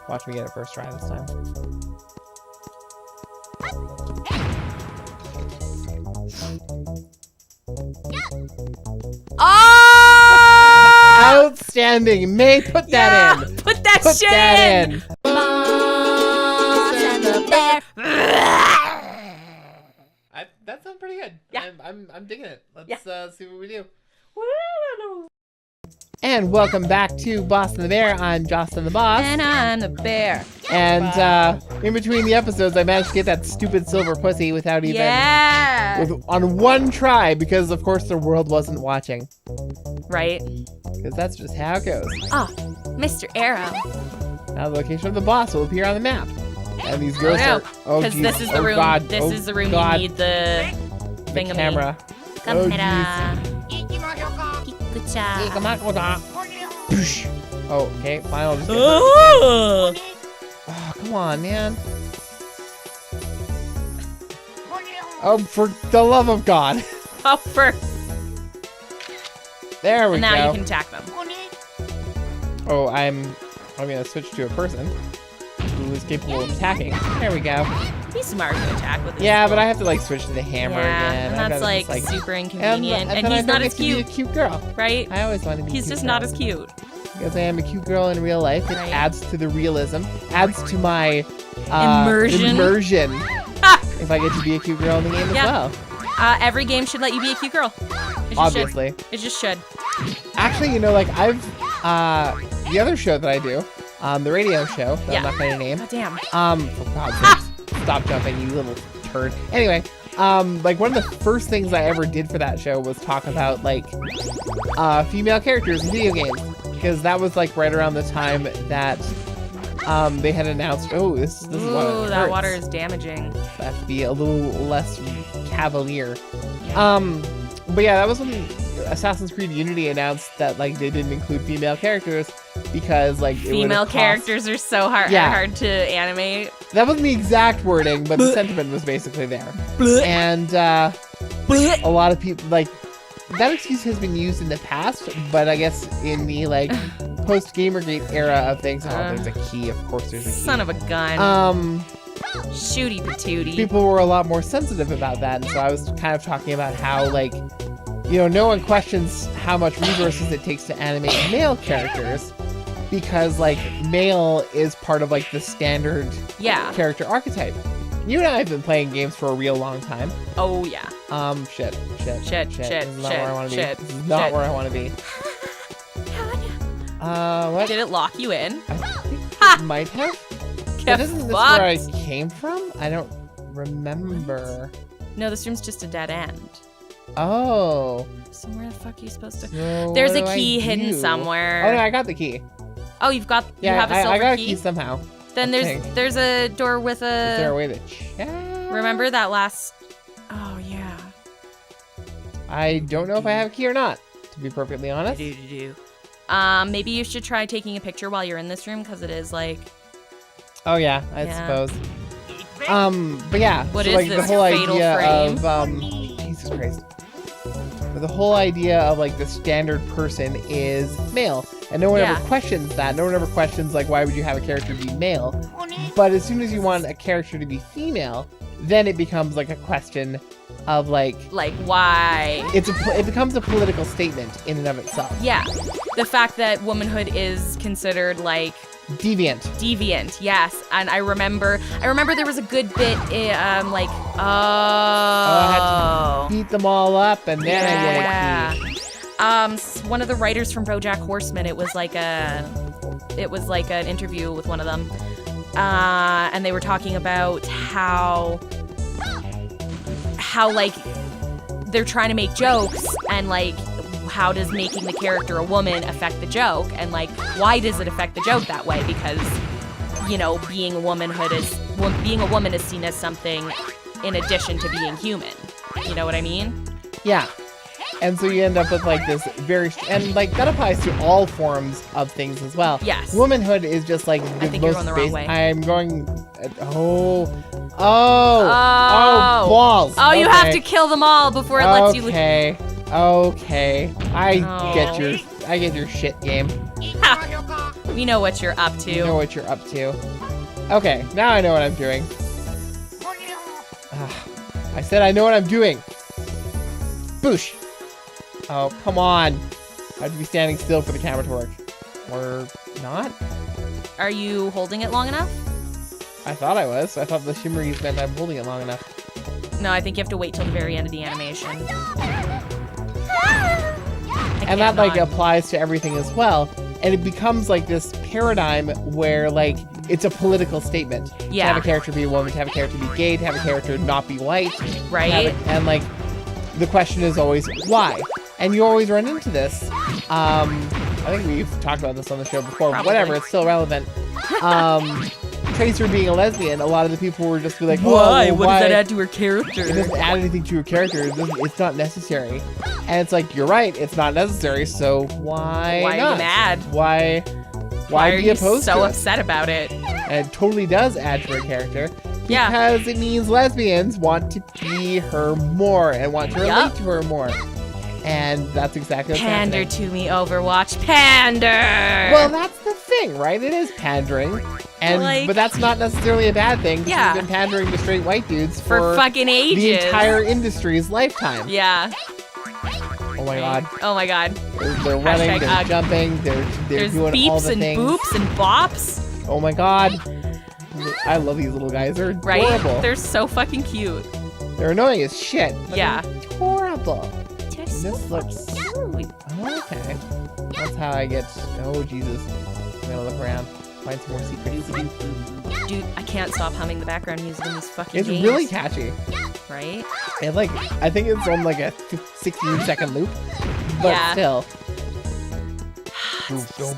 Watch me get it first try this time. Oh! Outstanding! May, put that in! Put that Put shit that in! Boss and the bear. That sounds pretty good. Yeah. I'm digging it. Let's see what we do. Woo. And welcome back to Boss and the Bear. I'm Jocelyn the Boss. And I'm the bear. And in between the episodes, I managed to get that stupid silver pussy without even... on one try, because of course the world wasn't watching. Right. Because that's just how it goes. Ah, Mr. Arrow. Now the location of the boss will appear on the map. And these girls are... Oh, because this is the room. God. This is the room God. you need the thingamy. Camera. Camera. Oh, okay, fine. I'll just get Oh, oh, come on, man. Oh, for the love of God. oh first. There we And go. now you can attack them. Oh, I'm gonna switch to a person who is capable of attacking. There we go. He's smart to attack with this. Yeah, but I have to like switch to the hammer again. and I'd that's rather like, just, super inconvenient. and And then he's I not forget as to be a cute, cute girl. right? I always want to be. He's a cute just girl. not as cute. Because I am a cute girl in real life. It Right. adds to the realism, adds to my Immersion. If I get to be a cute girl in the game as well. Every game should let you be a cute girl. It just Obviously. should. It just should. Actually, you know, like I've the other show that I do, the radio show that I'm not gonna name. God damn. For God's sakes, stop jumping, you little turd. Anyway, like one of the first things I ever did for that show was talk about like female characters in video games, because that was like right around the time that they had announced, oh, this is what Ooh, that water is damaging. I have to be a little less cavalier. But yeah, that was when Assassin's Creed Unity announced that like they didn't include female characters because like Female characters are so hard to animate. That wasn't the exact wording, but the sentiment was basically there. And a lot of people like that excuse has been used in the past, but I guess in the like post Gamergate era of things, there's a key. Of course, there's a key. Son of a gun. Shooty patootie. People were a lot more sensitive about that, and so I was kind of talking about how, like, you know, no one questions how much resources it takes to animate male characters, because, like, male is part of, like, the standard character archetype. You and I have been playing games for a real long time. Oh, yeah. Shit. Shit. This is not where I want to be. This is not where I want to be. What? Did it lock you in? I think it might have. But isn't this where I came from? I don't remember. No, this room's just a dead end. Oh. So where the fuck are you supposed to? So There's what a do key I hidden do? somewhere. Oh no, I got the key. Oh, you have a silver I got key? a key somehow. Then there's a door with a... Is there a way to check? Remember that last... Oh, yeah. I don't know if I have a key or not, to be perfectly honest. Maybe you should try taking a picture while you're in this room, because it is like... Oh yeah, I suppose. But yeah, what so, is like, this the whole fatal idea frame? of Jesus Christ. The whole idea of like the standard person is male, and no one ever questions that. No one ever questions like why would you have a character be male? But as soon as you want a character to be female, then it becomes like a question of like why? It becomes a political statement in and of itself. Yeah, the fact that womanhood is considered like deviant, yes. And I remember there was a good bit I had to beat them all up and then I get a key. One of the writers from BoJack Horseman, it was like an interview with one of them, and they were talking about how like they're trying to make jokes, and like how does making the character a woman affect the joke, and like why does it affect the joke that way? Because, you know, being a woman is seen as something in addition to being human. You know what I mean? Yeah. And so you end up with like this and like that applies to all forms of things as well. Yes. Womanhood is just like the I think most you're going the wrong way. I'm going. Balls. Oh, you have to kill them all before it lets you leave. Okay. I get your shit game. We know what you're up to. You know what you're up to. Okay, now I know what I'm doing. I said I know what I'm doing. Boosh. Oh, come on. I have to be standing still for the camera to work. Or not? Are you holding it long enough? I thought I was. I thought the shimmeries meant I'm holding it long enough. No, I think you have to wait till the very end of the animation. And that like applies to everything as well. And it becomes like this paradigm where like it's a political statement. Yeah. To have a character be a woman, to have a character be gay, to have a character not be white. Right. And like the question is always why? And you always run into this. I think we've talked about this on the show before. Probably. Whatever, it's still relevant. Tracer being a lesbian, a lot of the people were just be like, why? Oh, What why? does that add to her character? It doesn't add anything to her character. It's not necessary. And it's like, you're right, it's not necessary, so why Why not? are you mad? Why are be you opposed so to it? upset about it? And it totally does add to her character. Yeah. Because it means lesbians want to be her more and want to relate Yup. to her more. And that's exactly what's Pander happening. to me, Overwatch. Pander! Well, that's the thing, right? It is pandering. And Like- but that's not necessarily a bad thing. 'Cause Yeah. We've been pandering to straight white dudes For fucking ages. the entire industry's lifetime. Yeah. Oh my god. Oh my god. They're running, Hashtag they're ugh. jumping, they're There's doing all beeps the and things. boops and bops. Oh my god. I love these little guys. They're Right? adorable. They're so fucking cute. They're annoying as shit. But Yeah. they're adorable. They're This so looks... cute. Okay. That's how I get... Oh, Jesus. I'm gonna look around. Find some more secrets. Dude, I can't stop humming the background music in these fucking It's games. really catchy. Right? And like, I think it's on like a 16-second loop. But Yeah. still.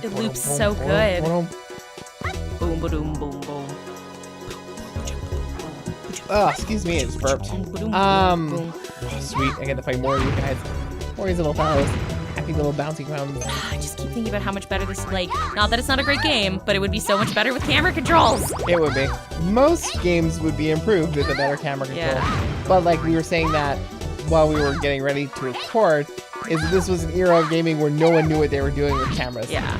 It loops so good. Boom, ba-doom, boom, boom. Oh, excuse me, I just burped. Boom, Oh, sweet, I get to fight more of you guys. More of these little fellows. Happy little bouncy clowns. I just keep thinking about how much better this, like, not that it's not a great game, but it would be so much better with camera controls. It would be. Most games would be improved with a better camera control. Yeah. But like we were saying that while we were getting ready to record, is that this was an era of gaming where no one knew what they were doing with cameras. Yeah.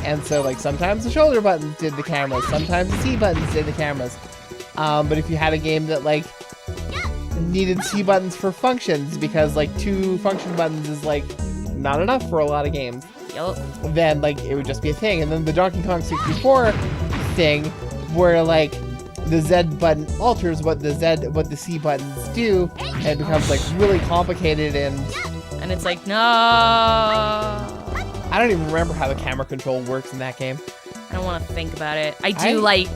And so like sometimes the shoulder buttons did the cameras, sometimes the C buttons did the cameras. But if you had a game that like needed C buttons for functions because like 2 function buttons is like not enough for a lot of games, Yup. then like it would just be a thing. And then the Donkey Kong 64 thing where like the Z button alters what the C buttons do, and it becomes like really complicated. And And it's like, no. I don't even remember how the camera control works in that game. I don't want to think about it. I do like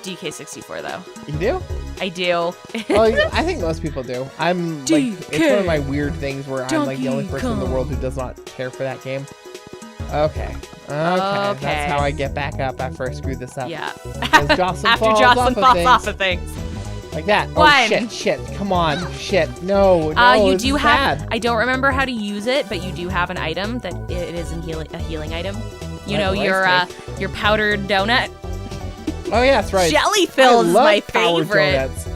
DK64 though. You do? I do. Well, I think most people do. I'm like, it's one of my weird things where I'm like the only person in the world who does not care for that game. Okay. Okay. That's how I get back up after I screw this up. Yeah. As Jocelyn After falls Jocelyn off falls of off things. of things. Like that. One. Oh, shit. Come on. Shit. No. You this do is have. bad. I don't remember how to use it, but you do have an item that it is a healing item. You know, Nice your powdered donut. Oh, yeah, that's right. Jelly fill is I love my powered favorite. donuts.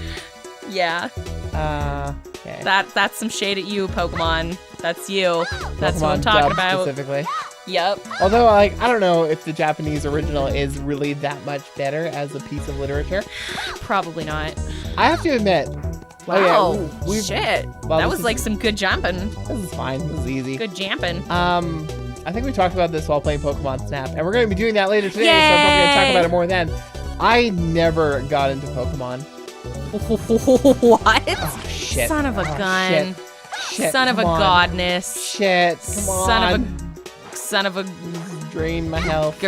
Yeah. Okay. That's some shade at you, Pokemon. That's you. That's what I'm Pokemon talking dub about. Specifically. Yep. Although, like, I don't know if the Japanese original is really that much better as a piece of literature. Probably not. I have to admit. Wow. we've- Shit. well, that this was is- like some good jumping. This is fine. This is easy. Good jamping. I think we talked about this while playing Pokemon Snap, and we're going to be doing that later today, so I'm probably going to talk Yay! about it more then. I never got into Pokemon. What? Oh, shit. Son of a Oh, gun. Shit. Son of a come on. godness. Shit. Come on. Son of a Drain my health.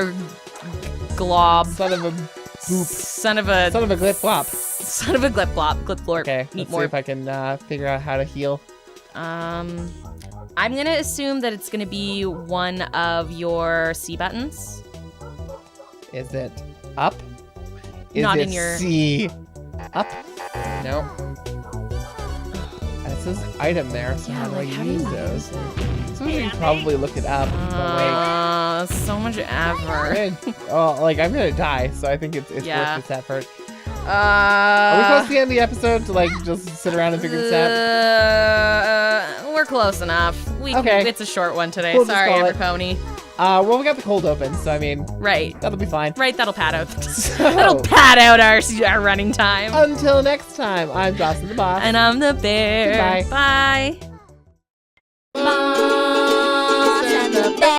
glob. Son of a boop. Son of a Son of a glip flop. Son of a glip flop. Glip florp. Okay, Meet let's more. see if I can figure out how to heal. I'm gonna assume that it's gonna be one of your C buttons. Is it up? Is Not it in your- C? Up? No. It says item there, so how do I use those? So we can probably look it up. But So much effort. wait. Oh, like I'm gonna die, so I think it's Yeah. worth this effort. Are we close to Uh, the end of the episode to like just sit around and figure this out? we're close enough. Okay. It's a short one today. We'll just Sorry, call it. Everpony. Well, we got the cold open, so I mean, Right. that'll be fine. Right, that'll pad out. So, That'll pad out our running time. until next time, I'm Jocelyn the Boss. And I'm the bear. Goodbye. Bye.